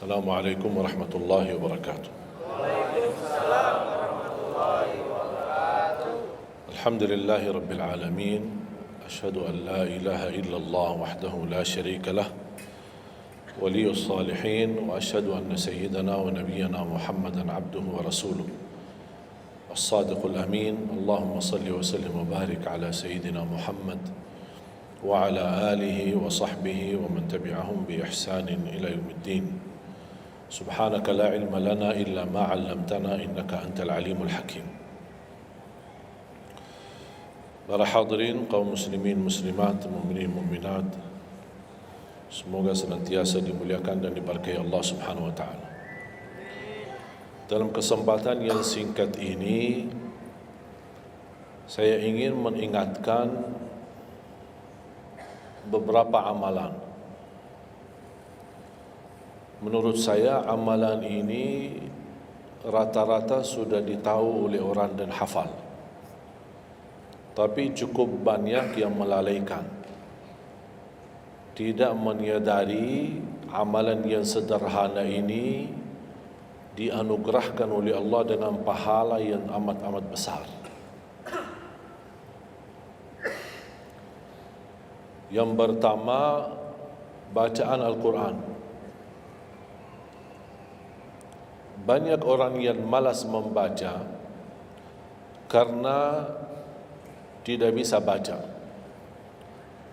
Assalamualaikum warahmatullahi wabarakatuh. Alhamdulillahi rabbil alamin. Asyhadu an la ilaha illallah wahdahu la syarika lah, waliyus salihin, wa asyhadu anna sayyidana wa nabiyyana Muhammadan abduhu wa rasuluh as-sadiqul amin. Allahumma salli wa sallim wa barik ala sayyidina Muhammad wa ala alihi wa sahbihi wa man tabi'ahum bi ihsanin ila yaumiddin. Subhanaka la ilma lana illa ma 'allamtana innaka antal alimul hakim. Para hadirin, kaum muslimin muslimat, mukminin mukminat, semoga senantiasa dimuliakan dan diberkahi Allah Subhanahu wa taala. Dalam kesempatan yang singkat ini, saya ingin mengingatkan beberapa amalan. Menurut saya amalan ini rata-rata sudah ditahu oleh orang dan hafal, tapi cukup banyak yang melalaikan, tidak menyadari amalan yang sederhana ini dianugerahkan oleh Allah dengan pahala yang amat-amat besar. Yang pertama, bacaan Al-Quran. Banyak orang yang malas membaca karena tidak bisa baca,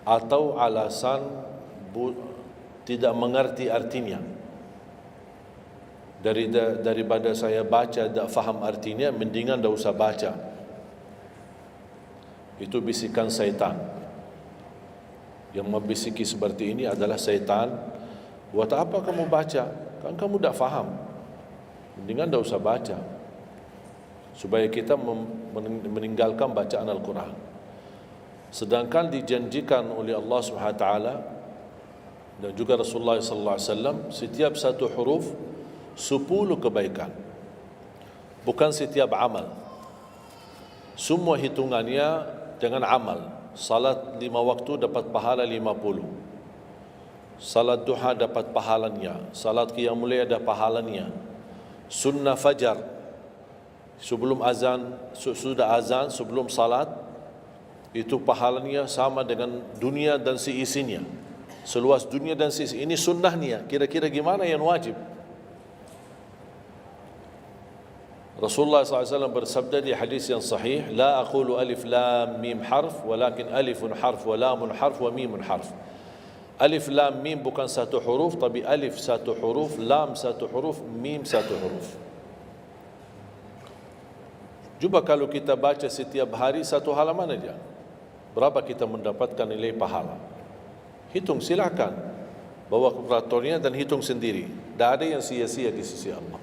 atau alasan tidak mengerti artinya. Daripada saya baca tak faham artinya, mendingan tak usah baca. Itu bisikan syaitan. Yang membisiki seperti ini adalah syaitan. Buat apa kamu baca? Kan kamu tak faham. Mendingan tak usah baca, supaya kita meninggalkan bacaan Al-Quran. Sedangkan dijanjikan oleh Allah SWT dan juga Rasulullah SAW, setiap satu huruf 10 kebaikan, bukan setiap amal. Semua hitungannya dengan amal. Salat 5 waktu dapat pahala 50, salat duha dapat pahalanya, salat qiyamul lail ada pahalanya, sunnah fajar sebelum azan, sudah azan sebelum salat, itu pahalanya sama dengan dunia dan seisinya, seluas dunia dan seisinya. Ini sunnahnya. Kira-kira gimana yang wajib? Rasulullah SAW bersabda di hadis yang sahih, la aqulu alif lam mim harf, walakin alifun harf wa lamun harf wa mimun harf. Alif lam mim bukan satu huruf, tapi alif satu huruf, lam satu huruf, mim satu huruf. Cuba kalau kita baca setiap hari satu halaman aja, berapa kita mendapatkan nilai pahala? Hitung, silakan. Bawa kalkulatornya dan hitung sendiri. Tak ada yang sia-sia di sisi Allah.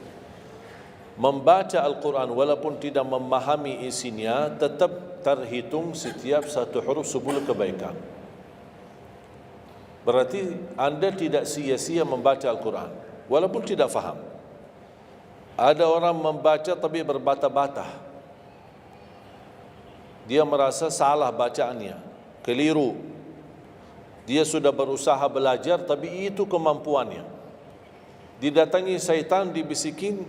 Membaca Al-Quran walaupun tidak memahami isinya, tetap terhitung setiap satu huruf 10 kebaikan. Berarti anda tidak sia-sia membaca Al-Quran walaupun tidak faham. Ada orang membaca tapi berbata-bata. Dia merasa salah bacaannya, keliru. Dia sudah berusaha belajar tapi itu kemampuannya. Didatangi syaitan, dibisikin,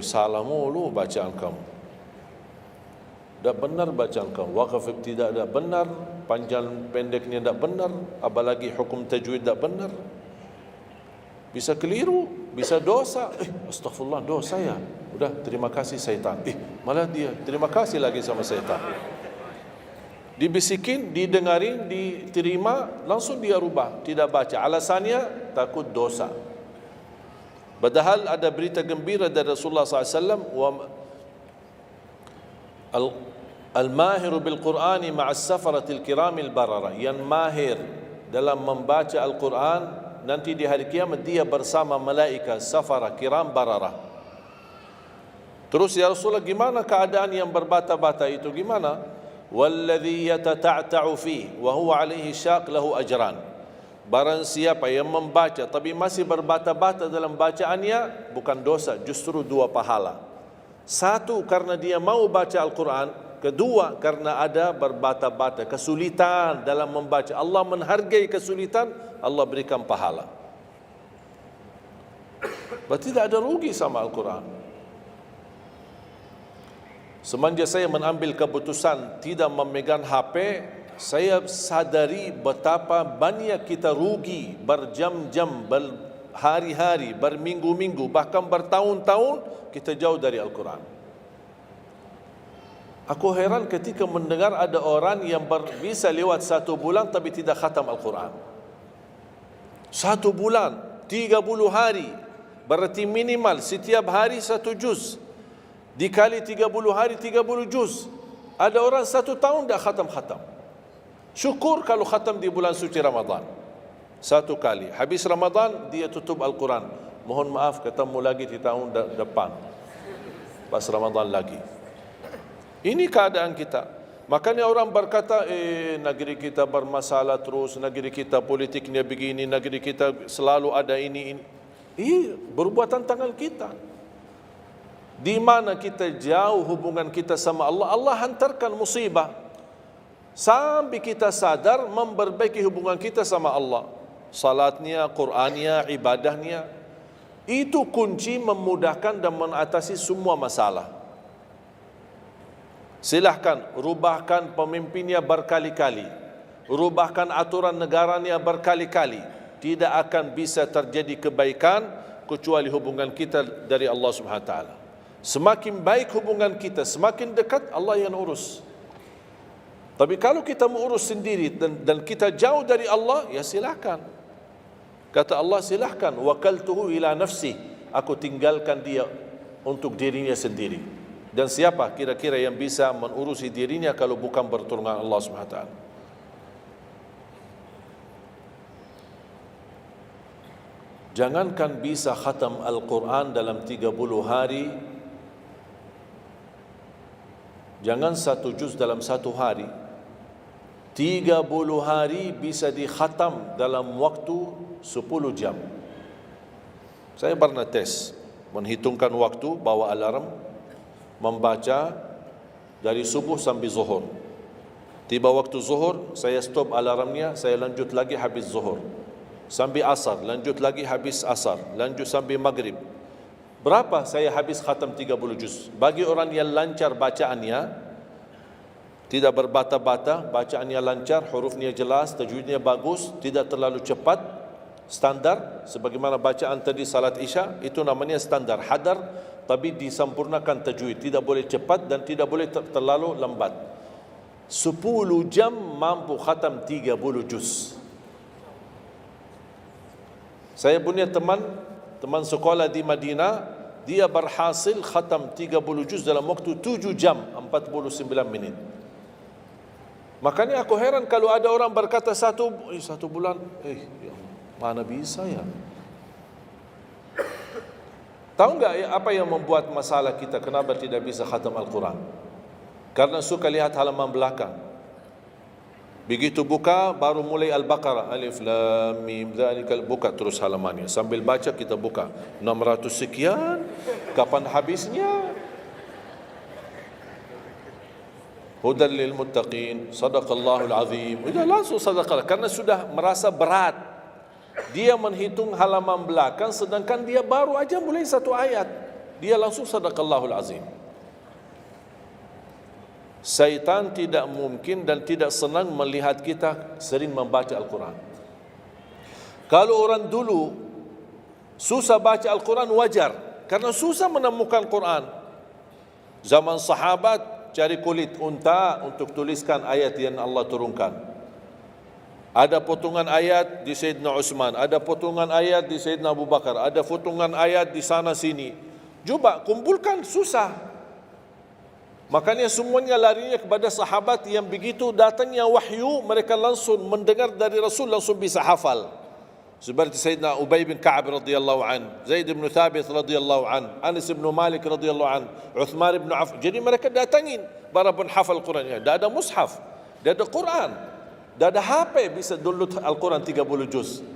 salah mulu bacaan kamu, tak benar bacaan kamu, wakaf ibtidak tak benar, panjang pendeknya tak benar, apalagi hukum tajwid tak benar. Bisa keliru, bisa dosa. Astagfirullah, dosa ya. Udah, terima kasih syaitan. Malah dia terima kasih lagi sama syaitan. Dibisikin, didengarin, diterima, langsung dia rubah, tidak baca. Alasannya takut dosa. Padahal ada berita gembira dari Rasulullah SAW, al-mahiru bil-Qur'ani ma'as safaratil kiramil barara. Yang mahir dalam membaca Al-Quran, nanti di hari kiamat dia bersama malaikat safara kiram barara. Terus ya Rasulullah, gimana keadaan yang berbata-bata itu? Gimana? Walladhi yatata'ta'u fi wa huwa alaihi syaq lahu ajran. Barang siapa yang membaca tapi masih berbata-bata dalam bacaannya, bukan dosa, justru 2 pahala. 1, karena dia mau baca Al-Quran. Kedua, karena ada berbata-bata, kesulitan dalam membaca. Allah menghargai kesulitan, Allah berikan pahala. Berarti tidak ada rugi sama Al-Quran. Semenjak saya mengambil keputusan tidak memegang HP, saya sadari betapa banyak kita rugi berjam-jam, berhari-hari, berminggu-minggu, bahkan bertahun-tahun kita jauh dari Al-Quran. Aku heran ketika mendengar ada orang yang bisa lewat 1 bulan tapi tidak khatam Al-Quran. 1 bulan, 30 hari, berarti minimal setiap hari 1 juz. Dikali 30 hari 30 juz. Ada orang 1 tahun dah khatam-khatam. Syukur kalau khatam di bulan suci Ramadan 1 kali. Habis Ramadan dia tutup Al-Quran. Mohon maaf, ketemu lagi di tahun depan pas Ramadan lagi. Ini keadaan kita. Makanya orang berkata, negeri kita bermasalah terus, negeri kita politiknya begini, negeri kita selalu ada ini. Perbuatan tangan kita. Di mana kita jauh hubungan kita sama Allah, Allah hantarkan musibah sampai kita sadar memperbaiki hubungan kita sama Allah. Salatnya, Qur'annya, ibadahnya, itu kunci memudahkan dan mengatasi semua masalah. Silahkan rubahkan pemimpinnya berkali-kali, rubahkan aturan negaranya berkali-kali, tidak akan bisa terjadi kebaikan kecuali hubungan kita dari Allah Subhanahu Wa Taala. Semakin baik hubungan kita, semakin dekat Allah yang urus. Tapi kalau kita mengurus sendiri dan kita jauh dari Allah, ya silakan. Kata Allah, silakan. Wakaltuhu ila nafsi, aku tinggalkan dia untuk dirinya sendiri. Dan siapa kira-kira yang bisa mengurusi dirinya kalau bukan pertolongan Allah Subhanahu Wa Taala? Jangankan bisa khatam Al-Quran dalam 30 hari, jangan 1 juz dalam 1 hari, 30 hari bisa dikhatam dalam waktu 10 jam. Saya pernah tes, menghitungkan waktu, bawa alarm, membaca dari subuh sampai zuhur. Tiba waktu zuhur, saya stop alarmnya, saya lanjut lagi habis zuhur. Sampai asar, lanjut lagi habis asar, lanjut sampai maghrib. Berapa saya habis khatam 30 juz? Bagi orang yang lancar bacaannya, tidak berbata-bata, bacaannya lancar, hurufnya jelas, tajwidnya bagus, tidak terlalu cepat, standar, sebagaimana bacaan tadi salat Isya, itu namanya standar, hadar, tapi disempurnakan tajwid, tidak boleh cepat dan tidak boleh terlalu lambat. 10 jam mampu khatam 30 juz. Saya punya teman sekolah di Madinah, dia berhasil khatam 30 juz dalam waktu 7 jam 49 menit. Makanya aku heran kalau ada orang berkata 1 bulan, mana bisa ya? Tahu enggak apa yang membuat masalah kita kenapa tidak bisa khatam Al-Quran? Karena suka lihat halaman belakang. Begitu buka baru mulai Al-Baqarah, Alif Lam Mim Dzalikal, buka terus halamannya. Sambil baca kita buka 600 sekian, kapan habisnya? Hudan lil muttaqin, sadaqallahul azim. Sudah langsung sadaqah karena sudah merasa berat. Dia menghitung halaman belakang sedangkan dia baru aja mulai 1 ayat. Dia langsung sadaqallahul azim. Syaitan tidak mungkin dan tidak senang melihat kita sering membaca Al-Quran. Kalau orang dulu susah baca Al-Quran wajar, karena susah menemukan Quran. Zaman sahabat cari kulit unta untuk tuliskan ayat yang Allah turunkan. Ada potongan ayat di Sayyidina Utsman, ada potongan ayat di Sayyidina Abu Bakar, ada potongan ayat di sana sini. Coba kumpulkan, susah. Makanya semuanya larinya kepada sahabat yang begitu datangnya wahyu, mereka langsung mendengar dari Rasul, langsung bisa hafal. Seperti Sayyidina Ubay bin Ka'ab radhiyallahu an, Zaid bin Thabit radhiyallahu an, Anas bin Malik radhiyallahu an, Uthman bin Affan. Jadi mereka datangin para penghafal Qurannya. Tidak ada mushaf, tidak ada Quran. Dah ada HP bisa download Al-Quran 30 juz.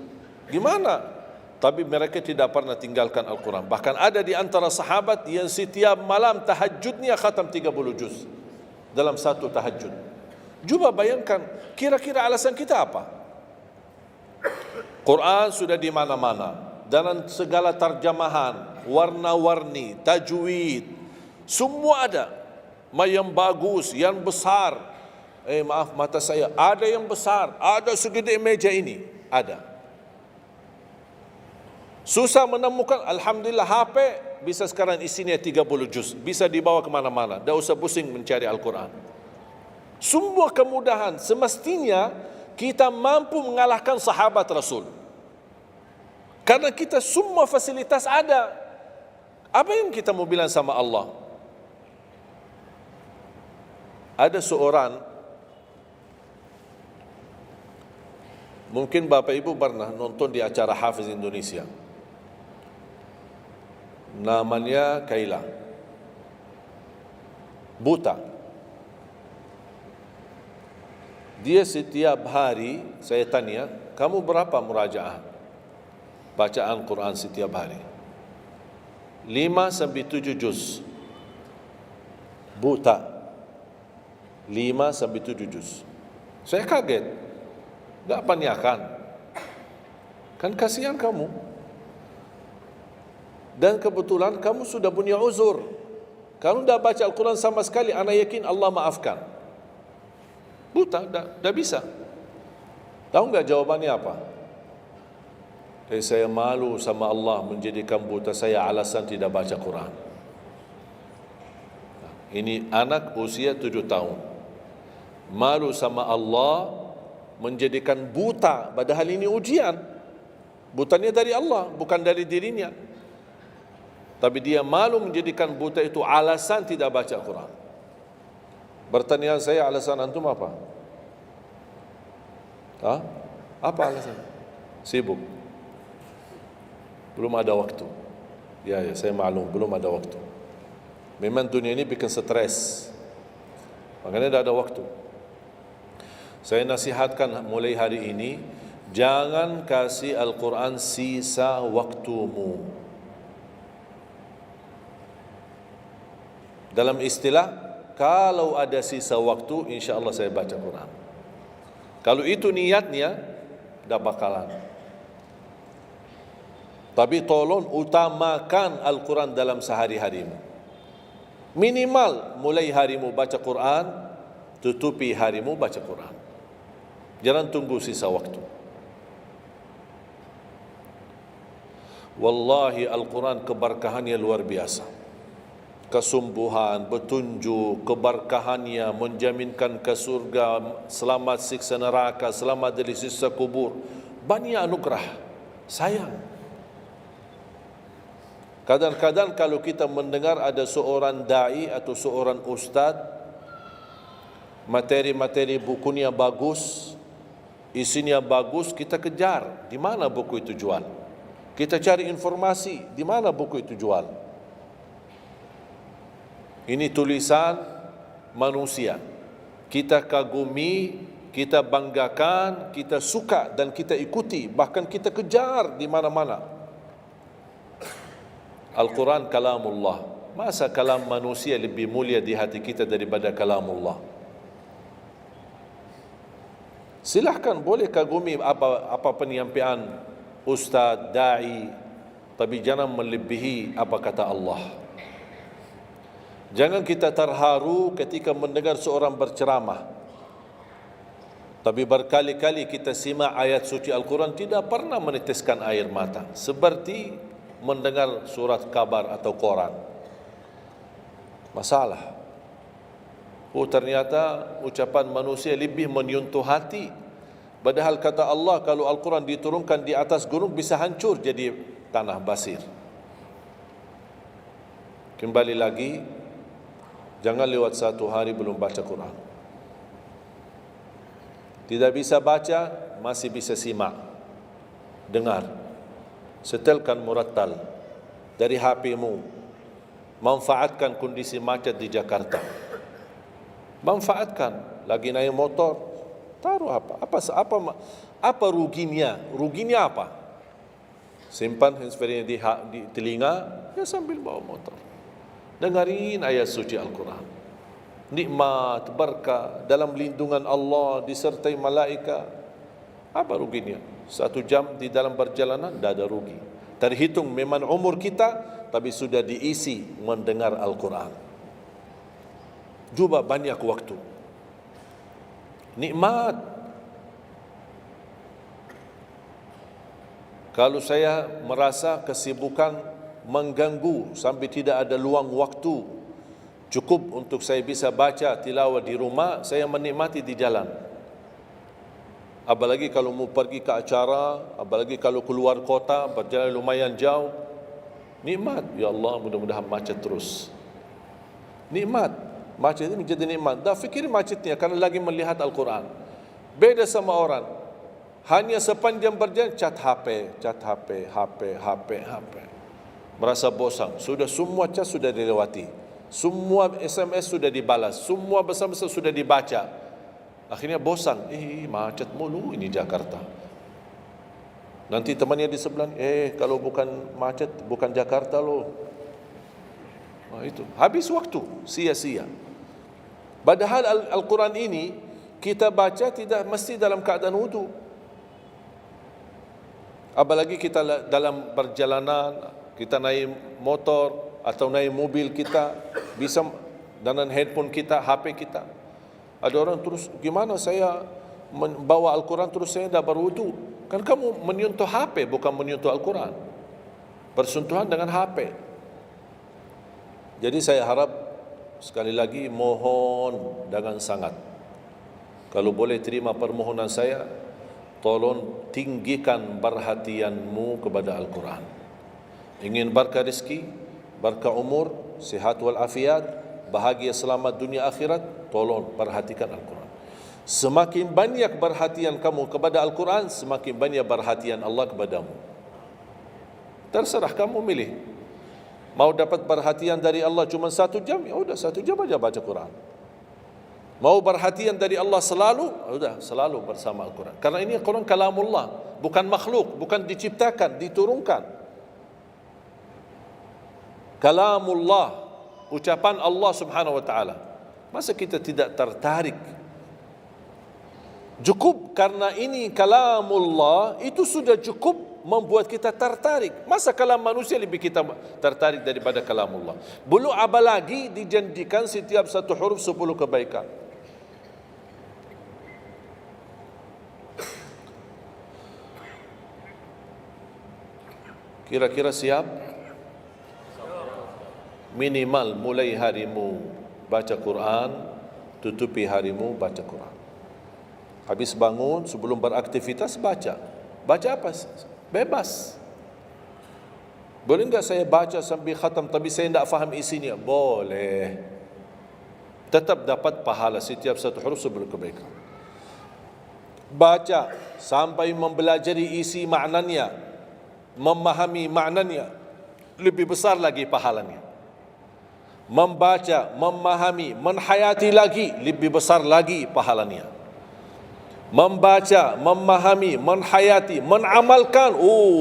Gimana? Tapi mereka tidak pernah tinggalkan Al-Quran. Bahkan ada di antara sahabat yang setiap malam tahajudnya khatam 30 juz dalam 1 tahajud. Coba bayangkan, kira-kira alasan kita apa? Quran sudah di mana-mana, dalam segala terjemahan, warna-warni, tajwid, semua ada. Yang bagus, yang besar. Maaf, mata saya, ada yang besar, ada segede meja ini, ada. Susah menemukan, alhamdulillah HP bisa sekarang isinya 30 juz, bisa dibawa kemana-mana, tak usah pusing mencari Al-Quran. Semua kemudahan, semestinya kita mampu mengalahkan sahabat Rasul. Karena kita semua fasilitas ada. Apa yang kita mau bilang sama Allah? Ada seorang, mungkin Bapak Ibu pernah nonton di acara Hafiz Indonesia, namanya Kaila, buta. Dia setiap hari, saya tanya, kamu berapa murajaah bacaan Quran setiap hari? 5 sampai 7 juz. Buta, 5 sampai 7 juz. Saya kaget, tak panyakan, kan kasihan kamu. Dan kebetulan kamu sudah punya uzur, kamu dah baca Al-Quran sama sekali, ana yakin Allah maafkan. Buta, dah bisa. Tahu enggak jawabannya apa? Saya malu sama Allah menjadikan buta saya alasan tidak baca Quran. Ini anak usia 7 tahun. Malu sama Allah menjadikan buta, padahal ini ujian. Butanya dari Allah, bukan dari dirinya. Tapi dia malu menjadikan buta itu alasan tidak baca Quran. Bertanya saya, alasan antum apa? Apa alasan? Sibuk. Belum ada waktu. Ya, saya maklum, belum ada waktu. Memang dunia ini bikin stres, makanya tidak ada waktu. Saya nasihatkan mulai hari ini, jangan kasih Al-Quran sisa waktumu. Dalam istilah, kalau ada sisa waktu, insya Allah saya baca Quran. Kalau itu niatnya, dah bakalan. Tapi tolong utamakan Al-Quran dalam sehari-harimu. Minimal mulai harimu baca Quran, tutupi harimu baca Quran. Jangan tunggu sisa waktu. Wallahi Al-Quran keberkahannya luar biasa. Kesumbuhan, petunjuk, keberkahannya menjaminkan ke surga, selamat siksa neraka, selamat dari siksa kubur. Banyak anugerah. Sayang. Kadang-kadang kalau kita mendengar ada seorang da'i atau seorang ustaz, materi-materi bukunya bagus, isinya bagus, kita kejar. Di mana buku itu jual? Kita cari informasi, di mana buku itu jual? Ini tulisan manusia. Kita kagumi, kita banggakan, kita suka dan kita ikuti, bahkan kita kejar di mana-mana. Al-Quran kalamullah. Masa kalam manusia lebih mulia di hati kita daripada kalamullah? Silahkan boleh kagumi apa penyampaian ustaz, da'i, tapi jangan melebihi apa kata Allah. Jangan kita terharu ketika mendengar seorang berceramah, tapi berkali-kali kita simak ayat suci Al-Quran tidak pernah meneteskan air mata, seperti mendengar surat kabar atau koran. Masalah. Ternyata ucapan manusia lebih menyentuh hati. Padahal kata Allah, kalau Al-Quran diturunkan di atas gunung bisa hancur jadi tanah basir. Kembali lagi, jangan lewat satu hari belum baca Quran. Tidak bisa baca, masih bisa simak, dengar. Setelkan murattal dari HP-mu. Manfaatkan kondisi macet di Jakarta. Manfaatkan. Lagi naik motor, taruh apa ruginya? Ruginya apa? Simpan handsfree di telinga, ya sambil bawa motor. Dengarin ayat suci Al-Quran. Nikmat, berkah, dalam lindungan Allah, disertai malaikat. Apa ruginya? 1 jam di dalam perjalanan, tidak ada rugi. terhitung memang umur kita, tapi sudah diisi mendengar Al-Quran. Juga banyak waktu. Nikmat. Kalau saya merasa kesibukan mengganggu sampai tidak ada luang waktu cukup untuk saya bisa baca tilawah di rumah, saya menikmati di jalan. Apalagi kalau mau pergi ke acara, apalagi kalau keluar kota, berjalan lumayan jauh, nikmat. Ya Allah, mudah-mudahan macet terus. Nikmat. Macet ini menjadi nikmat. Dah fikir macetnya karena lagi melihat Al-Quran. Beda sama orang, hanya sepanjang berjalan cat HP, HP. Merasa bosan. Sudah semua cat sudah dilewati, semua SMS sudah dibalas, semua pesan-pesan sudah dibaca. Akhirnya bosan. Macet mulu ini Jakarta. Nanti temannya di sebelah, kalau bukan macet, bukan Jakarta loh. Itu habis waktu, sia-sia. Padahal Al-Quran ini kita baca tidak mesti dalam keadaan wudu. Apalagi kita dalam perjalanan, kita naik motor atau naik mobil kita, bisa dengan handphone kita, HP kita. Ada orang terus, gimana saya membawa Al-Quran terus saya tidak berwudu? Kan kamu menyentuh HP, bukan menyentuh Al-Quran. Bersentuhan dengan HP. Jadi saya harap, sekali lagi mohon dengan sangat, kalau boleh terima permohonan saya, tolong tinggikan perhatianmu kepada Al-Quran. Ingin berkah rezeki, berkah umur, sihat wal afiat, bahagia selamat dunia akhirat, tolong perhatikan Al-Quran. Semakin banyak perhatian kamu kepada Al-Quran, semakin banyak perhatian Allah kepadamu. Terserah kamu milih. Mau dapat perhatian dari Allah cuma 1 jam, ya udah 1 jam aja baca Quran. Mau perhatian dari Allah selalu, sudah selalu bersama Al-Quran. Karena ini Al-Quran kalamullah, bukan makhluk, bukan diciptakan, diturunkan. Kalamullah, ucapan Allah Subhanahu wa taala. Masa kita tidak tertarik? Cukup karena ini kalamullah, itu sudah cukup membuat kita tertarik. Masa kalam manusia lebih kita tertarik daripada kalamullah? Belum apalagi dijanjikan setiap satu huruf 10 kebaikan. Kira-kira siap? Minimal mulai harimu baca Quran, tutupi harimu baca Quran. Habis bangun, sebelum beraktivitas baca. Baca apa? Bebas. Boleh enggak saya baca sambil khatam tapi saya tidak faham isinya? Boleh. Tetap dapat pahala setiap satu huruf 10 kebaikan. Baca sampai mempelajari isi maknanya, memahami maknanya, lebih besar lagi pahalanya. Membaca, memahami, menhayati lagi, lebih besar lagi pahalanya. Membaca, memahami, menhayati, menamalkan,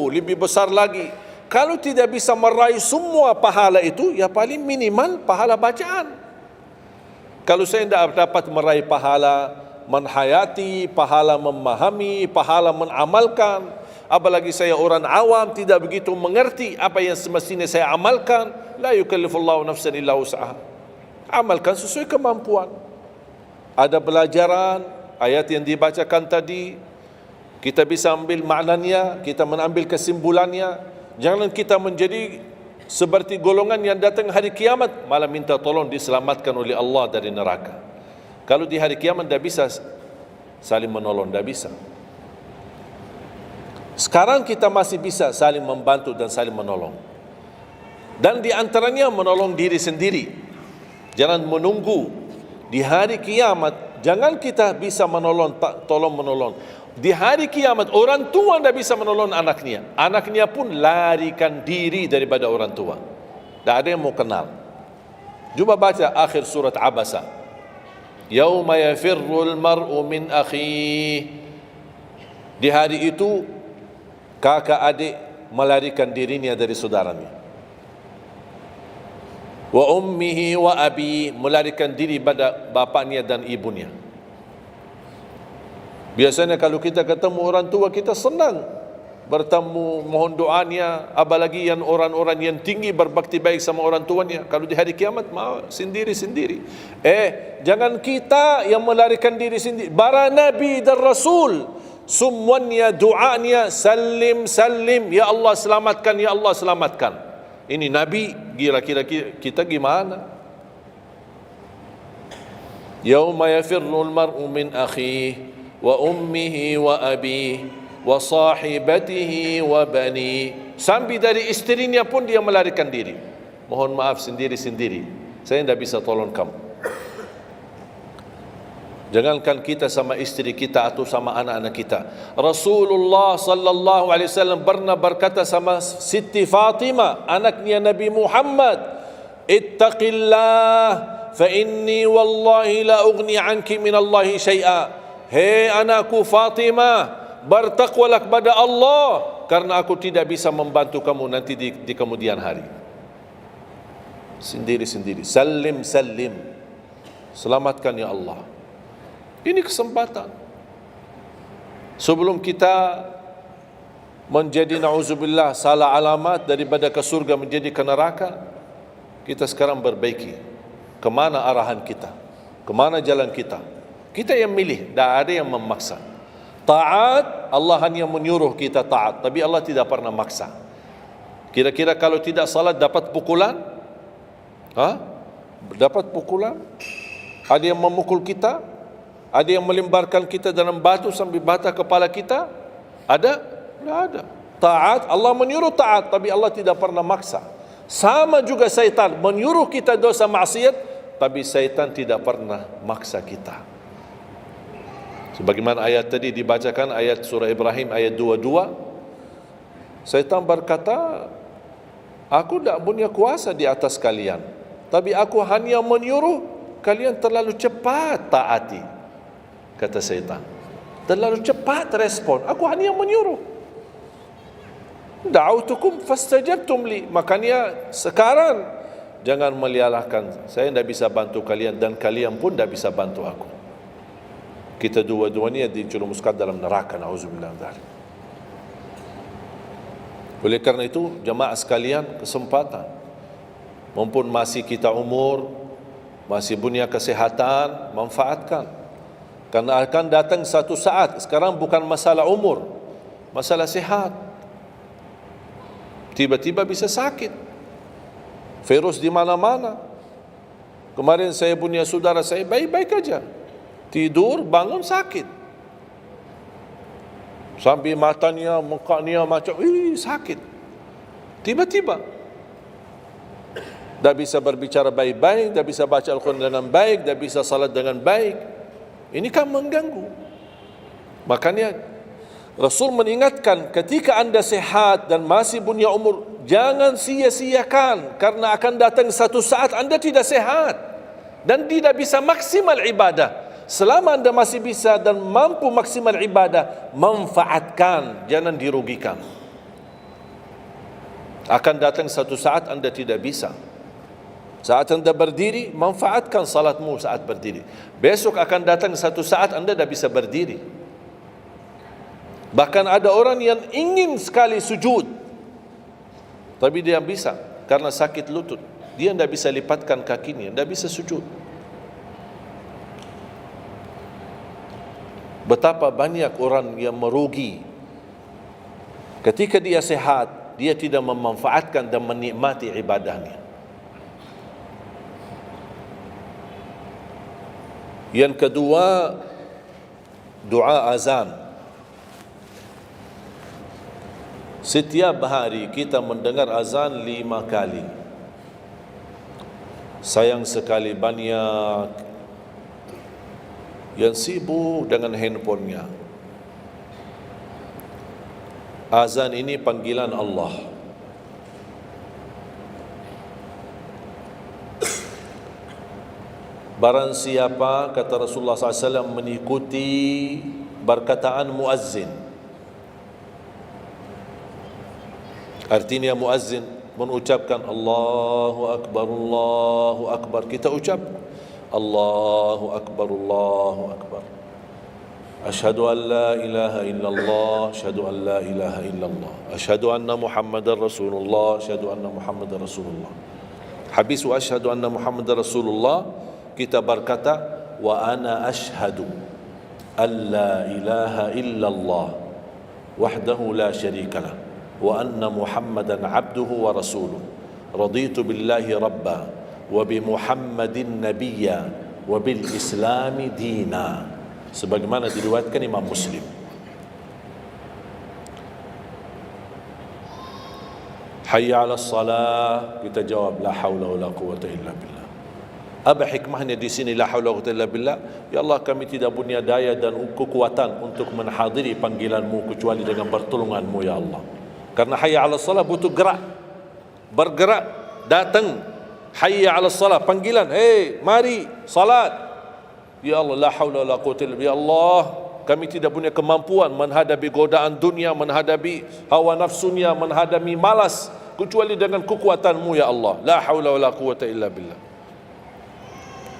lebih besar lagi. Kalau tidak bisa meraih semua pahala itu, ya paling minimal pahala bacaan. Kalau saya tidak dapat meraih pahala menhayati, pahala memahami, pahala menamalkan, apalagi saya orang awam tidak begitu mengerti apa yang semestinya saya amalkan, la yukallifullahu nafsan illa wus'aha. Amalkan sesuai kemampuan. Ada pelajaran ayat yang dibacakan tadi, kita bisa ambil maknanya, kita mengambil kesimpulannya. Jangan kita menjadi seperti golongan yang datang hari kiamat malah minta tolong diselamatkan oleh Allah dari neraka. Kalau di hari kiamat tidak bisa saling menolong, tidak bisa. Sekarang kita masih bisa saling membantu dan saling menolong. Dan di antaranya menolong diri sendiri. Jangan menunggu di hari kiamat. Jangan kita bisa menolong, tolong menolong. Di hari kiamat orang tua tidak bisa menolong anaknya. Anaknya pun larikan diri daripada orang tua. Tak ada yang mau kenal. Cuba baca akhir surat Abasa. Yauma yafirrul mar'u min akhihi. Di hari itu kakak adik melarikan dirinya dari saudaranya. Wa ummihi wa abi, melarikan diri pada bapaknya dan ibunya. Biasanya kalau kita ketemu orang tua kita senang, bertemu, mohon doanya. Apalagi yang orang-orang yang tinggi berbakti baik sama orang tuanya, kalau di hari kiamat mau sendiri-sendiri. Jangan kita yang melarikan diri sendiri. Para Nabi dan Rasul semuanya doanya salim salim, ya Allah selamatkan, ya Allah selamatkan. Ini Nabi, kira-kira kita gimana? Yauma yafirrul mar'u min akhihi wa ummihi wa abihi wa sahibatihi wa bani. Sampai dari istrinya pun dia melarikan diri. Mohon maaf, sendiri-sendiri. Saya tidak bisa tolong kamu. Jangankan kita sama istri kita atau sama anak-anak kita. Rasulullah sallallahu alaihi wasallam pernah berkata sama Siti Fatimah, anaknya Nabi Muhammad, ittaqillah fa inni wallahi la ughni anki min Allahi syai'a. Hei anakku Fatimah, bertakwalah kepada Allah, karena aku tidak bisa membantu kamu nanti di kemudian hari. Sendiri-sendiri. Salim salim, selamatkan ya Allah. Ini kesempatan. Sebelum kita menjadi na'udzubillah salah alamat daripada ke surga menjadi ke neraka, kita sekarang perbaiki kemana arahan kita, kemana jalan kita. Kita yang milih, tidak ada yang memaksa. Taat, Allah hanya menyuruh kita taat, tapi Allah tidak pernah maksa. Kira-kira kalau tidak salat dapat pukulan? Dapat pukulan? Ada yang memukul kita? Ada yang melemparkan kita dalam batu sampai bata kepala kita? Ada? Tidak ada. Taat, Allah menyuruh taat, tapi Allah tidak pernah maksa. Sama juga syaitan, menyuruh kita dosa maksiat, tapi syaitan tidak pernah maksa kita. Sebagaimana ayat tadi dibacakan, ayat surah Ibrahim ayat 22, syaitan berkata, aku tidak punya kuasa di atas kalian, tapi aku hanya menyuruh kalian terlalu cepat taati. Kata syaitan, terlalu cepat respon, aku hanya menyuruh. Da'autukum fastajabtum li. Makanya sekarang jangan melialahkan, saya tidak bisa bantu kalian dan kalian pun tidak bisa bantu aku. Kita dua-duanya dijerumuskan dalam neraka, na'udzubillah min dzalik. Oleh karena itu, jemaah sekalian, kesempatan, mumpun masih kita umur, masih punya kesehatan, manfaatkan. Karena akan datang satu saat, sekarang bukan masalah umur, masalah sehat. Tiba-tiba bisa sakit, virus di mana-mana. Kemarin saya punya saudara saya baik-baik aja, tidur bangun sakit, sampai matanya, mukanya macam sakit. Tiba-tiba tak bisa berbicara baik-baik, tak bisa baca Al-Quran dengan baik, tak bisa salat dengan baik. Ini kan mengganggu. Makanya Rasul mengingatkan, ketika anda sehat dan masih punya umur, jangan sia-siakan, karena akan datang satu saat anda tidak sehat dan tidak bisa maksimal ibadah. Selama anda masih bisa dan mampu maksimal ibadah, manfaatkan, jangan dirugikan. Akan datang satu saat anda tidak bisa. Saat anda berdiri, manfaatkan salatmu saat berdiri. Besok akan datang satu saat anda tidak bisa berdiri. Bahkan ada orang yang ingin sekali sujud, tapi dia bisa, karena sakit lutut, dia tidak bisa lipatkan kakinya, tidak bisa sujud. Betapa banyak orang yang merugi ketika dia sehat, dia tidak memanfaatkan dan menikmati ibadahnya. Yang kedua, doa azan. Setiap hari kita mendengar azan 5 kali. Sayang sekali banyak yang sibuk dengan handphonenya. Azan ini panggilan Allah. Barang siapa, kata Rasulullah SAW, mengikuti perkataan muazzin, artinya muazzin mengucapkan Allahu Akbar, Allahu Akbar, kita ucap Allahu Akbar, Allahu Akbar. أشهد أن لا إله إلا الله أشهد أن لا إله إلا الله أشهد أن محمد رسول الله أشهد أن محمد رسول الله. Habis wa asyhadu anna Muhammad Rasulullah, kita berkata wa ana asyhadu an la ilaha illallah wahdahu la syarika lah wa anna Muhammadan abduhu wa rasuluh. Raditu billahi rabba wa bi Muhammadin nabiyya wa bil islami dina. Sebagaimana diriwayatkan Imam Muslim. Hayya 'alas salah, kita jawab la haula wala quwwata illa billah. Apa hikmahnya di sini la haula wala quwwata illa billah? Ya Allah, kami tidak punya daya dan kekuatan untuk menghadiri panggilan-Mu kecuali dengan pertolongan-Mu ya Allah. Karena hayya 'alas salah butuh gerak. Bergerak, datang. Hayya 'alas salah, panggilan, hey, mari salat. Ya Allah, la haula wala quwwata illa billah. Ya Allah, kami tidak punya kemampuan menghadapi godaan dunia, menghadapi hawa nafsunya, menghadapi malas kecuali dengan kekuatan-Mu ya Allah. La haula wala quwwata illa billah.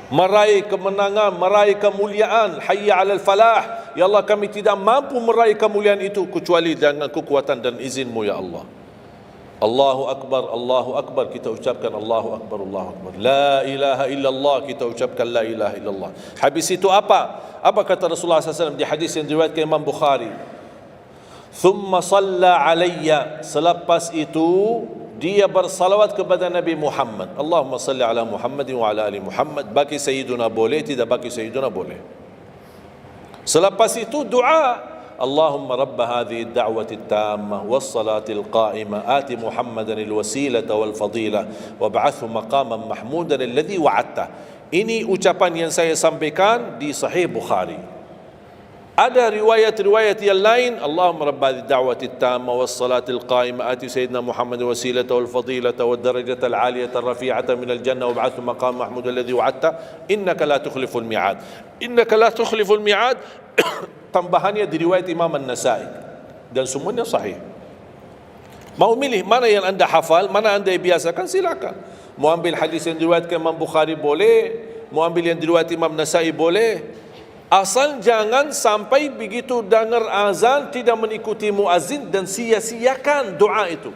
Meraih kemenangan, meraih kemuliaan, hayya 'alal falah. Ya Allah, kami tidak mampu meraih kemuliaan itu kecuali dengan kekuatan dan izin-Mu ya Allah. Allahu Akbar, kita ucapkan Allahu Akbar, Allahu Akbar. La ilaha illallah, kita ucapkan la ilaha illallah. Habis itu apa? Apa kata Rasulullah SAW di hadis yang diriwayatkan Imam Bukhari? Thumma salla alayya, selepas itu dia bersalawat kepada Nabi Muhammad. Allahumma salli ala Muhammad wa ala ali Muhammad. Bagi Sayyiduna boleh, tidak bagi Sayyiduna boleh. Selepas itu doa, Allahumma rabb hadhihi ad-da'wati at-tammah was-salati al-qa'imah ati Muhammadan al-wasilata wal-fadilah wab'athhu maqaman mahmudan alladhi wa'adta. Ini ucapan yang saya sampaikan di Sahih Bukhari. Ada riwayat-riwayat yang lain, Allahumma rabb hadhihi ad-da'wati at-tammah was-salati al-qa'imah ati sayyidina Muhammadan al-wasilata wal-fadilata wad-darajata al-'aliyata ar-rafi'ata min al-jannah wab'athhu maqaman mahmudan alladhi wa'adta innaka la tukhliful mi'ad. Innaka la tukhliful mi'ad. Tambahannya diriwayat Imam An-Nasai dan semuanya sahih. Mau milih mana yang anda hafal, mana anda biasakan, silakan. Mau ambil hadis yang diriwayatkan Imam Bukhari boleh, mau ambil yang diriwayat Imam Nasai boleh. Asal jangan sampai begitu dengar azan tidak mengikuti muazzin dan sia-siakan doa itu.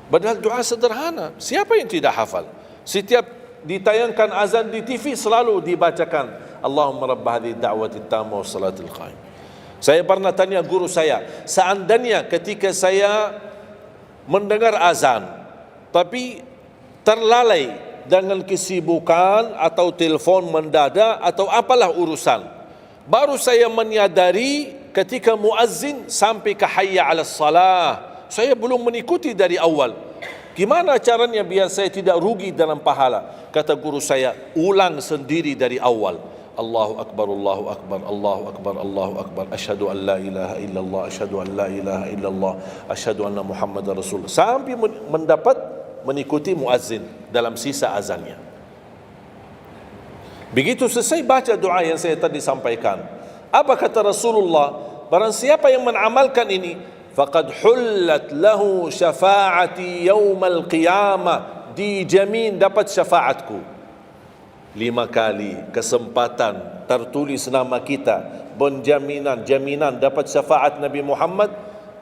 Padahal doa sederhana. Siapa yang tidak hafal? Setiap ditayangkan azan di TV selalu dibacakan Allahumma rabb hadhihi ad-da'wati at-tammah was-salatil qa'imah. Saya pernah tanya guru saya, seandainya ketika saya mendengar azan tapi terlalai dengan kesibukan atau telefon mendadak atau apalah urusan, baru saya menyadari ketika muazzin sampai ke hayya 'alas salah, saya belum mengikuti dari awal. Gimana caranya biar saya tidak rugi dalam pahala? Kata guru saya, ulang sendiri dari awal. Allahu Akbar, Allahu Akbar, Allahu Akbar, Allahu Akbar. Asyhadu an la ilaha illallah, asyhadu an la ilaha illallah, asyhadu anna Muhammadar Rasulullah. Sampai mendapat mengikuti muazzin dalam sisa azannya. Begitu selesai baca doa yang saya tadi sampaikan. Apa kata Rasulullah? Barang siapa yang mengamalkan ini, faqad hullat lahu syafa'ati yaumal qiyamah, dijamin dapat syafaatku. 5 kali kesempatan tertulis nama kita, jaminan dapat syafaat Nabi Muhammad,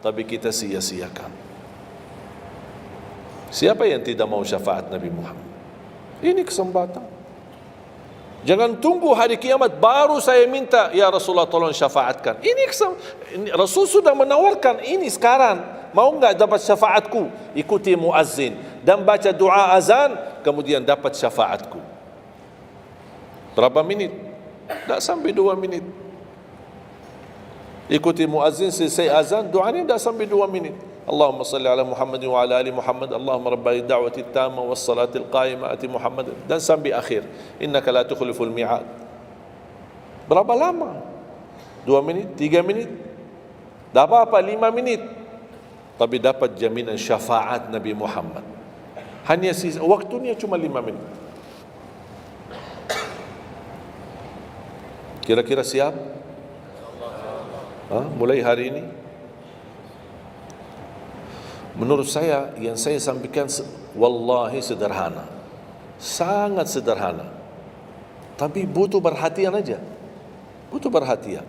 tapi kita sia-siakan. Siapa yang tidak mau syafaat Nabi Muhammad? Ini kesempatan. Jangan tunggu hari kiamat baru saya minta, ya Rasulullah tolong syafaatkan. Ini Rasul sudah menawarkan ini sekarang. Mau enggak dapat syafaatku? Ikuti muazzin dan baca doa azan, kemudian dapat syafaatku. Berapa minit? Tak sampai 2 minit. Ikuti muazzin, selesai azan, doa ini tak sampai 2 minit. Allahumma salli ala Muhammad wa ala ali Muhammad. Allahumma rabb ad-da'wati at-tammah was-salati al-qa'imah ati Muhammad. Dan sampai akhir. Innaka la tukhliful mi'ad. Berapa lama? 2 minit? 3 minit? Tak apa-apa, 5 minit. Tapi dapat jaminan syafaat Nabi Muhammad. Hanya waktunya cuma 5 minit. Kira-kira siap? Mulai hari ini? Menurut saya, yang saya sampaikan wallahi sederhana. Sangat sederhana. Tapi butuh perhatian aja. Butuh perhatian.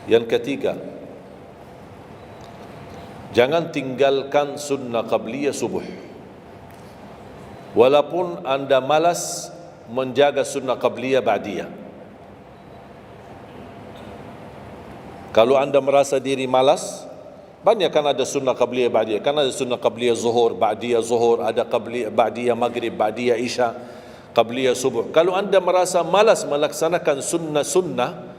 Yang ketiga, jangan tinggalkan sunnah qabliyah subuh. Walaupun anda malas menjaga sunnah qabliyah ba'diyah. Kalau anda merasa diri malas, banyak kan ada sunnah qabliyah ba'diyah. Kan ada sunnah qabliyah zuhur, ba'diyah zuhur, ada qabliyah ba'diyah maghrib, ba'diyah isya, qabliyah subuh. Kalau anda merasa malas melaksanakan sunnah-sunnah,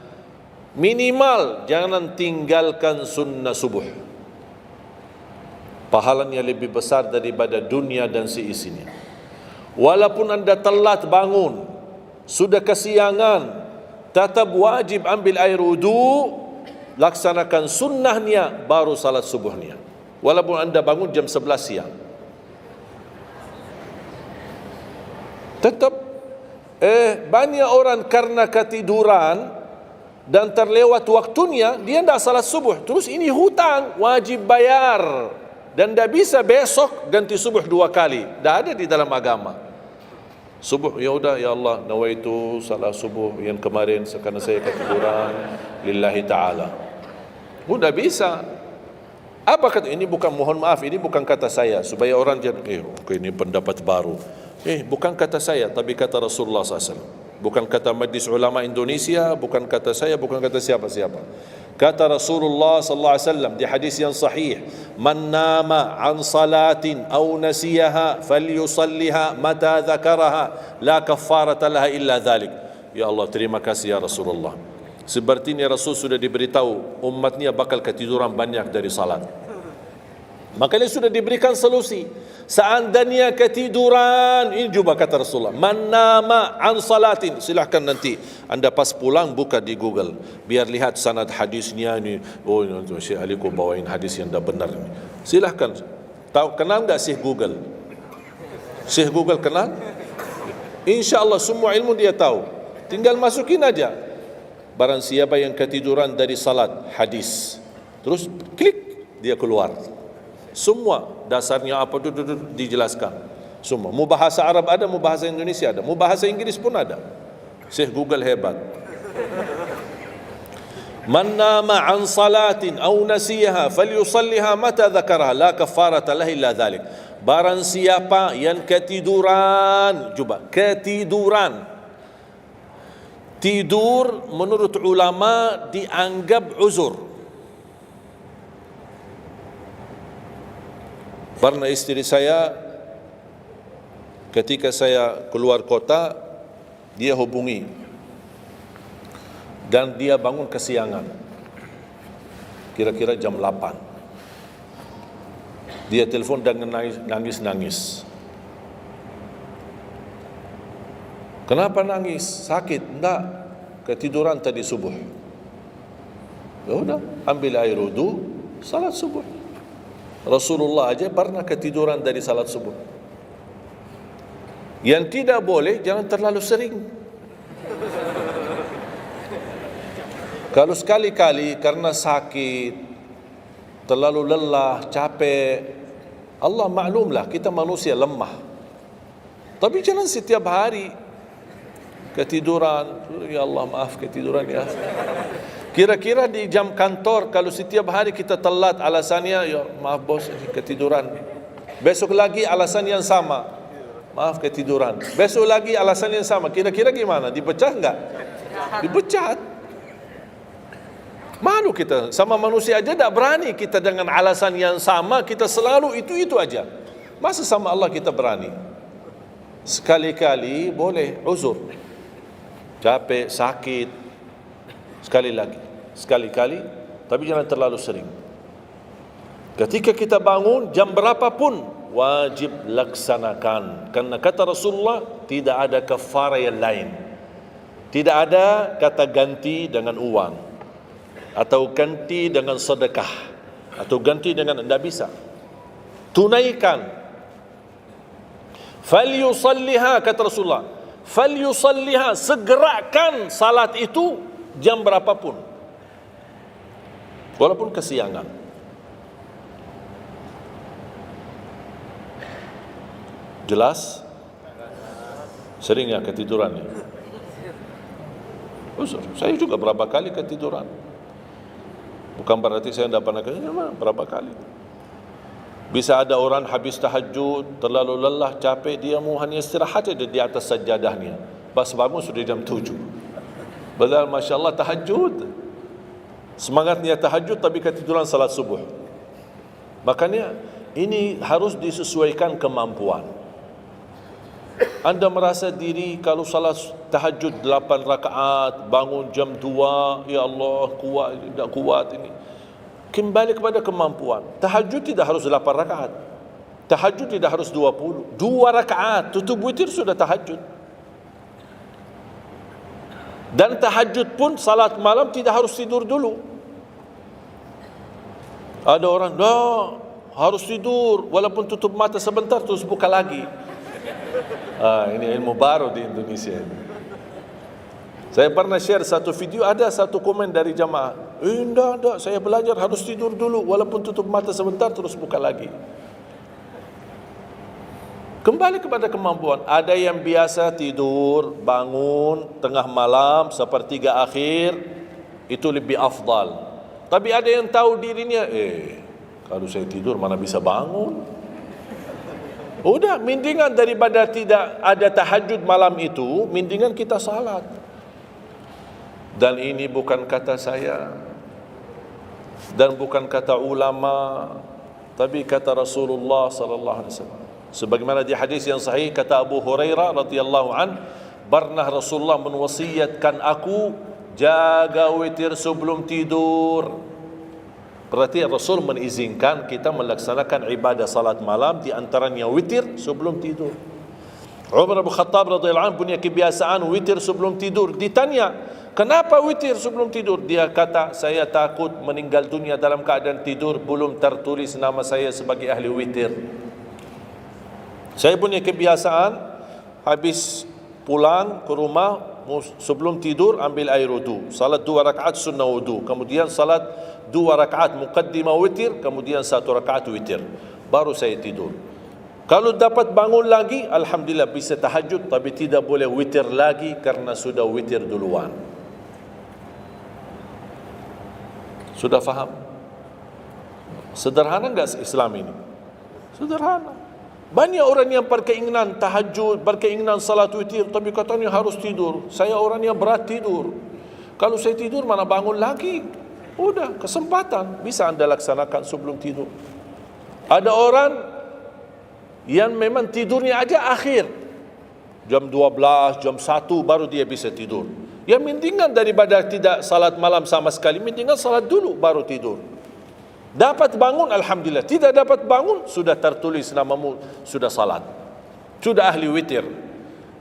minimal jangan tinggalkan sunnah subuh. Pahalanya lebih besar daripada dunia dan seisinya. Walaupun anda telat bangun, sudah kesiangan, tetap wajib ambil air wudu, laksanakan sunnahnya, baru salat subuhnya. Walaupun anda bangun jam 11 siang. Tetap banyak orang karena ketiduran dan terlewat waktunya, dia tidak salat subuh. Terus ini hutang, wajib bayar. Dan tidak bisa besok ganti subuh 2 kali. Tidak ada di dalam agama. Subuh, ya udah, ya Allah, nawaitu salat subuh yang kemarin karena saya ketiduran lillahi ta'ala. Tidak bisa. Apa kata ini? Bukan, mohon maaf, ini bukan kata saya supaya orang jangan ini pendapat baru. Bukan kata saya, tapi kata Rasulullah SAW. Bukan kata Majlis Ulama Indonesia, bukan kata saya, bukan kata siapa-siapa. Kata Rasulullah sallallahu alaihi wasallam di hadis yang sahih, "Man nama an salatin aw nasiyaha falyusalliha mata dzakaraha, la kaffarata laha illa dzalik." Ya Allah, terima kasih ya Rasulullah. Sepertinya Rasul sudah diberitahu umatnya bakal ketiduran banyak dari salat. Makanya sudah diberikan solusi. Seandainya ketiduran, ini juga kata Rasulullah, man nama an salatin, silahkan nanti anda pas pulang buka di Google, biar lihat sanad hadisnya ni. Oh, Syekh Ali kau bawain hadis yang dah benar ni. Silahkan. Tahu, kenal enggak Syekh Google? Syekh Google kenal? InsyaAllah semua ilmu dia tahu. Tinggal masukin aja. Barang siapa yang ketiduran dari salat, hadis. Terus klik, dia keluar. Semua dasarnya apa dijelaskan. Semua. Mu bahasa Arab ada, mu bahasa Indonesia ada, mu bahasa Inggris pun ada. Syekh Google hebat. Man nama an salatin aw nasiyaha falyusalliha mata dzakaraha, la kafarata lahu illa dzalik. Barang siapa yang ketiduran, coba ketiduran. Tidur menurut ulama dianggap uzur. Pernah istri saya ketika saya keluar kota, dia hubungi dan dia bangun kesiangan, kira-kira jam 8. Dia telefon dengan nangis-nangis. Kenapa nangis? Sakit? Enggak, ketiduran tadi subuh. Ya udah, ambil air wudu, salat subuh. Rasulullah aja pernah ketiduran dari salat subuh. Yang tidak boleh, jangan terlalu sering. Kalau sekali-kali karena sakit, terlalu lelah, capek, Allah maklumlah kita manusia lemah. Tapi jangan setiap hari ketiduran. Ya Allah, maaf ketiduran ya. Kira-kira di jam kantor, kalau setiap hari kita telat, alasannya, ya maaf bos, ketiduran. Besok lagi alasan yang sama, maaf ketiduran. Besok lagi alasan yang sama. Kira-kira gimana? Dipecat enggak? Dipecat. Malu kita, sama manusia aja tak berani kita dengan alasan yang sama, kita selalu itu aja. Masa sama Allah kita berani? Sekali-kali boleh uzur. Capek, sakit, sekali-kali, tapi jangan terlalu sering. Ketika kita bangun jam berapapun wajib laksanakan, karena kata Rasulullah tidak ada kafarah yang lain. Tidak ada kata ganti dengan uang atau ganti dengan sedekah atau ganti dengan, tidak bisa. Tunaikan. Falyusalliha, kata Rasulullah, falyusalliha, segerakan salat itu jam berapapun, walaupun kesiangan. Jelas? Sering ya ketiduran ya? Uzur. Saya juga berapa kali ketiduran. Bukan berarti saya tidak pernah ketiduran, berapa kali. Bisa ada orang habis tahajud, terlalu lelah, capek, dia mau hanya istirahat saja di atas sajadahnya. Pas bangun sudah jam 7. Padahal Masya Allah tahajud. Semangatnya tahajud tapi ketiduran salat subuh. Makanya ini harus disesuaikan kemampuan. Anda merasa diri kalau salat tahajud 8 rakaat, bangun jam 2, ya Allah kuat, tidak kuat ini. Kembali kepada kemampuan. Tahajud tidak harus 8 rakaat. Tahajud tidak harus 20. 2 rakaat, tutup witir sudah tahajud. Dan tahajud pun salat malam tidak harus tidur dulu. Ada orang, harus tidur walaupun tutup mata sebentar terus buka lagi. Ini ilmu baru di Indonesia ini. Saya pernah share satu video, ada satu komen dari jamaah, enggak, saya belajar harus tidur dulu walaupun tutup mata sebentar terus buka lagi. Kembali kepada kemampuan. Ada yang biasa tidur, bangun tengah malam, sepertiga akhir, itu lebih afdal. Tapi ada yang tahu dirinya, kalau saya tidur mana bisa bangun. Udah, mendingan daripada tidak ada tahajud malam itu, mendingan kita salat. Dan ini bukan kata saya, dan bukan kata ulama, tapi kata Rasulullah sallallahu alaihi wasallam. Sebagaimana di hadis yang sahih kata Abu Hurairah radhiyallahu an, pernah Rasulullah menwasiatkan aku jaga witir sebelum tidur. Berarti Rasul mengizinkan kita melaksanakan ibadah salat malam, di antaranya witir sebelum tidur. Umar bin Khattab radhiyallahu anhu punya kebiasaan witir sebelum tidur. Ditanya, kenapa witir sebelum tidur? Dia kata, saya takut meninggal dunia dalam keadaan tidur, belum tertulis nama saya sebagai ahli witir. Saya punya kebiasaan, habis pulang ke rumah, sebelum tidur ambil air wudu, salat 2 rakaat sunnah wudu, kemudian salat 2 rakaat muqaddimah witir, kemudian 1 rakaat witir, baru saya tidur. Kalau dapat bangun lagi, alhamdulillah bisa tahajud, tapi tidak boleh witir lagi karena sudah witir duluan. Sudah faham? Sederhana enggak Islam ini? Sederhana. Banyak orang yang berkeinginan tahajud, berkeinginan salat witir, tapi katanya harus tidur. Saya orang yang berat tidur. Kalau saya tidur mana bangun lagi? Udah, kesempatan bisa anda laksanakan sebelum tidur. Ada orang yang memang tidurnya aja akhir, jam 12, jam 1 baru dia bisa tidur. Ya mendingan daripada tidak salat malam sama sekali, mendingan salat dulu baru tidur. Dapat bangun, alhamdulillah. Tidak dapat bangun, sudah tertulis namamu, sudah salat, sudah ahli witir.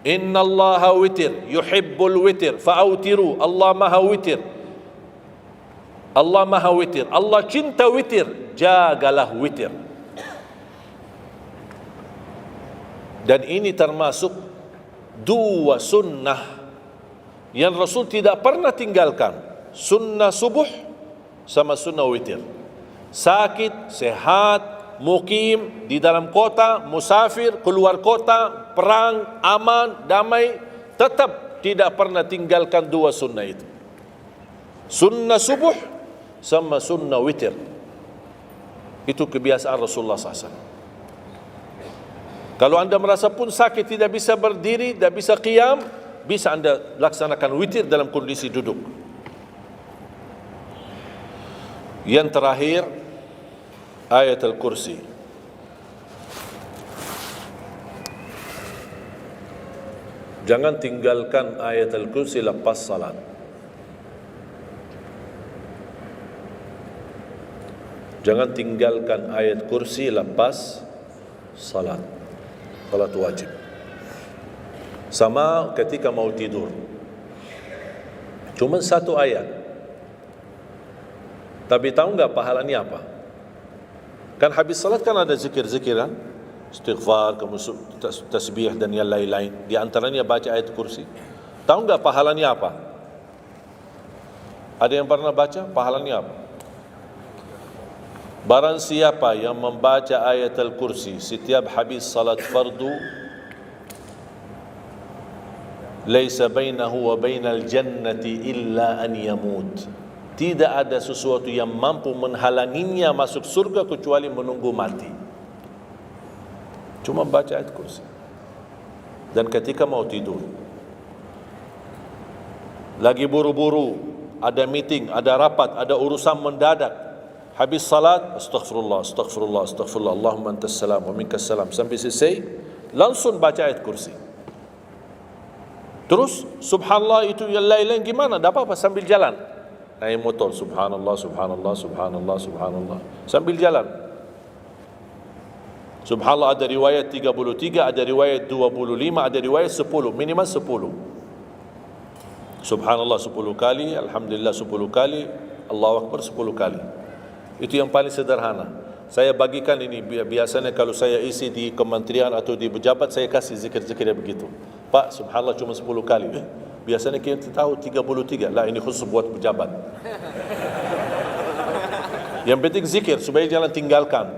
Innallaha witir, yuhibbul witir, fa'autiru. Allah maha witir, Allah maha witir, Allah cinta witir, jagalah witir. Dan ini termasuk 2 sunnah yang Rasul tidak pernah tinggalkan, sunnah subuh sama sunnah witir. Sakit, sehat, mukim, di dalam kota, musafir, keluar kota, perang, aman, damai, tetap tidak pernah tinggalkan 2 sunnah itu. Sunnah subuh sama sunnah witir. Itu kebiasaan Rasulullah SAW. Kalau anda merasa pun sakit, tidak bisa berdiri, tidak bisa qiyam, bisa anda laksanakan witir dalam kondisi duduk. Yang terakhir, ayat al-kursi. Jangan tinggalkan ayat al-kursi lepas salat. Jangan tinggalkan ayat kursi lepas salat. Salat wajib. Sama ketika mau tidur. Cuma 1 ayat. Tapi tahu enggak pahalanya apa? Kan habis salat kan ada zikir-zikir kan? Istighfar, tasbih dan yang lain-lain. Di antaranya baca ayat kursi. Tahu enggak pahalanya apa? Ada yang pernah baca pahalanya apa? Barang siapa yang membaca ayat al-kursi setiap habis salat fardu, laisa bainahu wa bainal jannati illa an yamut. Tidak ada sesuatu yang mampu menghalanginya masuk surga kecuali menunggu mati. Cuma baca ayat kursi. Dan ketika mau tidur, lagi buru-buru, ada meeting, ada rapat, ada urusan mendadak, habis salat, astaghfirullah, astaghfirullah, astaghfirullah, Allahumma antas salam wa minkas salam, sampai selesai, langsung baca ayat kursi. Terus subhanallah itu yang lain-lain gimana? Tak apa-apa, sambil jalan. Naik motor, subhanallah, subhanallah, subhanallah, subhanallah, sambil jalan. Subhanallah ada riwayat 33, ada riwayat 25, ada riwayat 10, minimal 10. Subhanallah 10 kali, Alhamdulillah 10 kali, Allahu Akbar 10 kali. Itu yang paling sederhana. Saya bagikan ini, biasanya kalau saya isi di kementerian atau di pejabat, saya kasih zikir-zikir begitu. Pak, subhanallah cuma 10 kali. Biasanya kita tahu 33. Lah, ini khusus buat pejabat. Yang penting zikir, supaya jangan tinggalkan.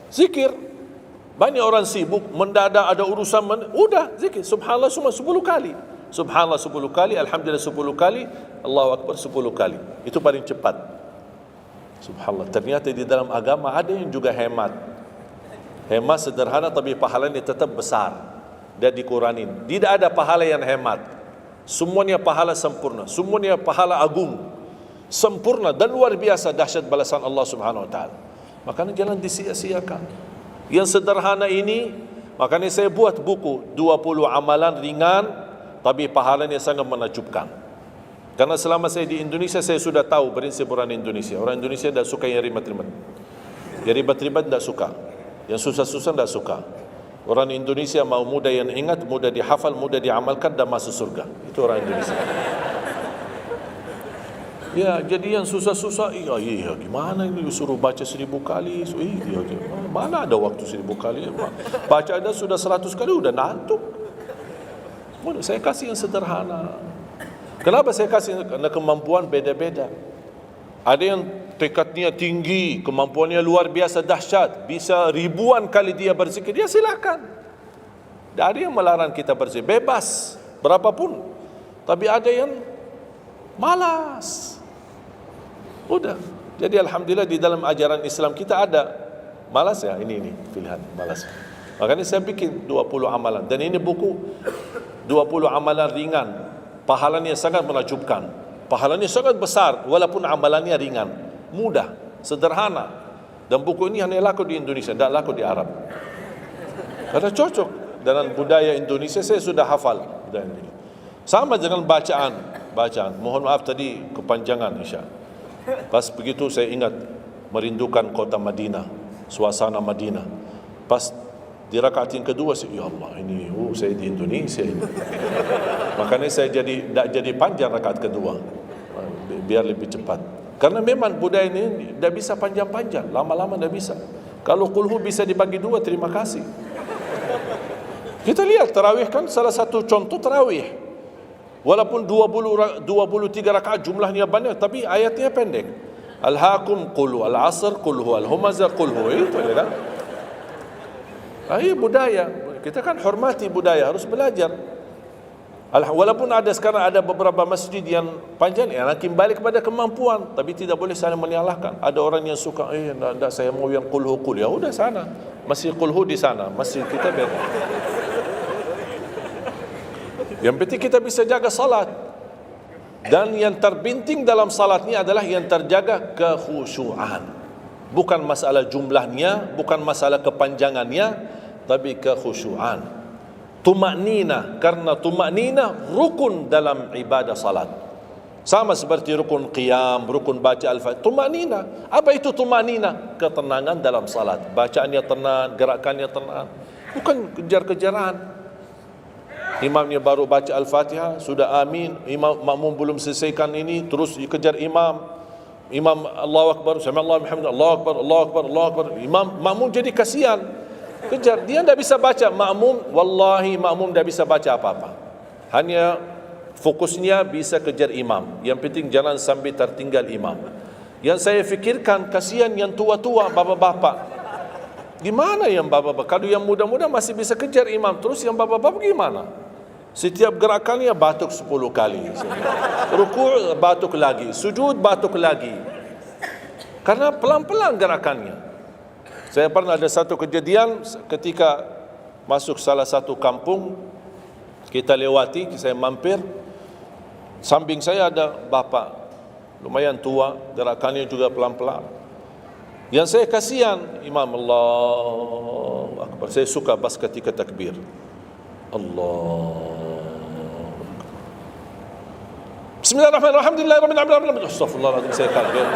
Zikir. Banyak orang sibuk, mendadak ada urusan, udah zikir. Subhanallah cuma 10 kali. Subhanallah 10 kali, Alhamdulillah 10 kali, Allahu Akbar 10 kali. Itu paling cepat. Subhanallah. Ternyata di dalam agama ada yang juga hemat. Hemat sederhana tapi pahalanya tetap besar. Dan dikuranin. Tidak ada pahala yang hemat. Semuanya pahala sempurna, semuanya pahala agung, sempurna dan luar biasa dahsyat balasan Allah Subhanahu wa taala. Makanya jangan disia-siakan. Yang sederhana ini, makanya saya buat buku 20 amalan ringan tapi pahalanya sangat menakjubkan. Karena selama saya di Indonesia, saya sudah tahu prinsip orang Indonesia. Orang Indonesia tidak suka yang ribet-ribet. Yang ribet-ribet tidak suka. Yang susah-susah tidak suka. Orang Indonesia mau mudah yang ingat, mudah dihafal, mudah diamalkan dan masuk surga. Itu orang Indonesia. Ya, jadi yang susah-susah, iya, gimana ini suruh baca 1000 kali? Iya, mana ada waktu 1000 kali? Baca ada sudah 100 kali, udah ngantuk. Saya kasih yang sederhana. Kenapa saya kasih? Karena kemampuan beda-beda. Ada yang tekadnya tinggi, kemampuannya luar biasa dahsyat, bisa ribuan kali dia berzikir, dia silakan. Tidak ada yang melarang kita berzikir, bebas, berapapun. Tapi ada yang malas. Udah. Jadi alhamdulillah di dalam ajaran Islam kita ada malas ya, ini pilihan malas. Makanya saya bikin 20 amalan. Dan ini buku 20 amalan ringan, pahalanya sangat menakjubkan. Pahalanya sangat besar walaupun amalannya ringan, mudah, sederhana. Dan buku ini hanya laku di Indonesia, tidak laku di Arab. Karena cocok dengan budaya Indonesia, saya sudah hafal budaya Indonesia. Sama dengan bacaan. Mohon maaf tadi kepanjangan Isya. Pas begitu saya ingat merindukan kota Madinah, suasana Madinah. Pas di rakaat yang kedua, ya Allah, ini saya di Indonesia ini. Makanya saya tidak jadi panjang rakaat kedua, biar lebih cepat. Karena memang budaya ini tidak bisa panjang-panjang, lama-lama tidak bisa. Kalau kulhu bisa dibagi 2, terima kasih. Kita lihat tarawih kan salah satu contoh tarawih. Walaupun 23 rakaat jumlahnya banyak, tapi ayatnya pendek. Al-hakum qulhu, al-asr qulhu, al-humazah qulhu, itu ya kan. Ini budaya. Kita kan hormati budaya, harus belajar. Walaupun ada sekarang ada beberapa masjid yang panjang, ya nanti balik kepada kemampuan, tapi tidak boleh saling menyalahkan. Ada orang yang suka, enggak, saya mau yang qulhu qul. Ya udah sana, masih qulhu di sana, masih kita beda. Yang penting kita bisa jaga salat. Dan yang terpenting dalam salat ini adalah yang terjaga kekhusyuan. Bukan masalah jumlahnya, bukan masalah kepanjangannya, tapi kekhusyuan. Tumaknina, karena tumaknina rukun dalam ibadah salat. Sama seperti rukun qiyam, rukun baca al-fatihah. Tumaknina. Apa itu tumaknina? Ketenangan dalam salat. Bacaannya tenang, gerakannya tenang. Bukan kejar-kejaran. Imamnya baru baca al-fatihah, sudah amin. Imam makmum belum selesaikan ini, terus dikejar imam. Imam Allahu Akbar, sami'allahu bihamdihi, Allahu Akbar, Allahu Akbar, Allahu Akbar. Imam makmum jadi kasihan. Kejar, dia tidak bisa baca. Makmum, wallahi makmum tidak bisa baca apa-apa. Hanya fokusnya bisa kejar imam. Yang penting jangan sampai tertinggal imam. Yang saya fikirkan, kasihan yang tua-tua, bapak-bapak. Gimana yang bapak-bapak? Kalau yang muda-muda masih bisa kejar imam, terus yang bapak-bapak gimana? Setiap gerakannya batuk 10 kali. Rukuk batuk lagi, sujud batuk lagi. Karena pelan-pelan gerakannya. Saya pernah ada satu kejadian ketika masuk salah satu kampung, kita lewati, saya mampir, samping saya ada bapa lumayan tua, gerakannya juga pelan-pelan. Yang saya kasihan, Imam Allahu Akbar. Saya suka pas ketika takbir. Allah. Bismillahirrahmanirrahim. Alhamdulillahirrahmanirrahim. Astagfirullahaladzim, saya kaget.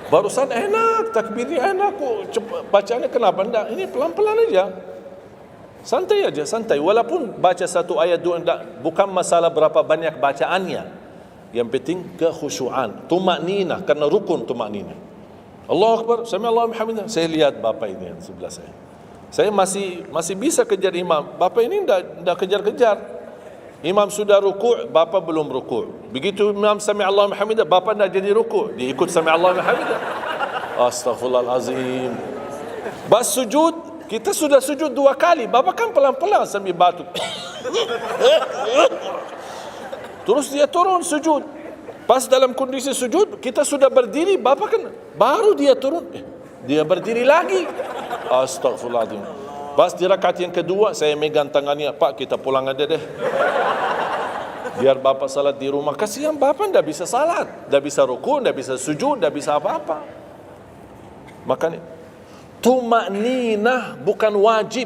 Barusan enak, takbirnya enak kok. Bacanya kenapa enggak? Ini pelan-pelan aja. Santai aja, santai. Walaupun baca satu ayat dua enggak, bukan masalah berapa banyak bacaannya. Yang penting kekhusyuan, tumakninah, karena rukun tumakninah. Allahu Akbar, sami Allahu liman hamidah. Saya lihat bapak ini yang sebelah saya. Saya masih bisa kejar imam. Bapak ini enggak kejar-kejar. Imam sudah rukuk, bapa belum rukuk. Begitu imam sami Allahu liman hamidah, bapa nak jadi rukuk, dia ikut sami Allahu liman hamidah. Astaghfirullahalazim. Bas sujud, kita sudah sujud 2 kali, bapa kan pelan-pelan sambil batuk. Terus dia turun sujud. Pas dalam kondisi sujud, kita sudah berdiri, bapa kan baru dia turun, dia berdiri lagi. Astaghfirullahalazim. Pas di rakaat yang kedua, saya megang tangannya, Pak, kita pulang aja deh. Biar bapak salat di rumah. Kasihan bapak tidak bisa salat, tidak bisa rukuk, tidak bisa sujud, tidak bisa apa-apa. Makanya tumakninah bukan wajib,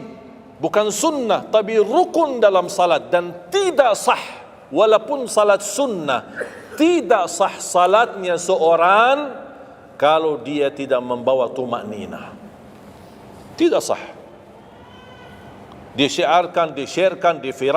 bukan sunnah, tapi rukun dalam salat. Dan tidak sah, walaupun salat sunnah, tidak sah salatnya seorang kalau dia tidak membawa tumakninah. Tidak sah. Disyiarkan, disyairkan, diviral.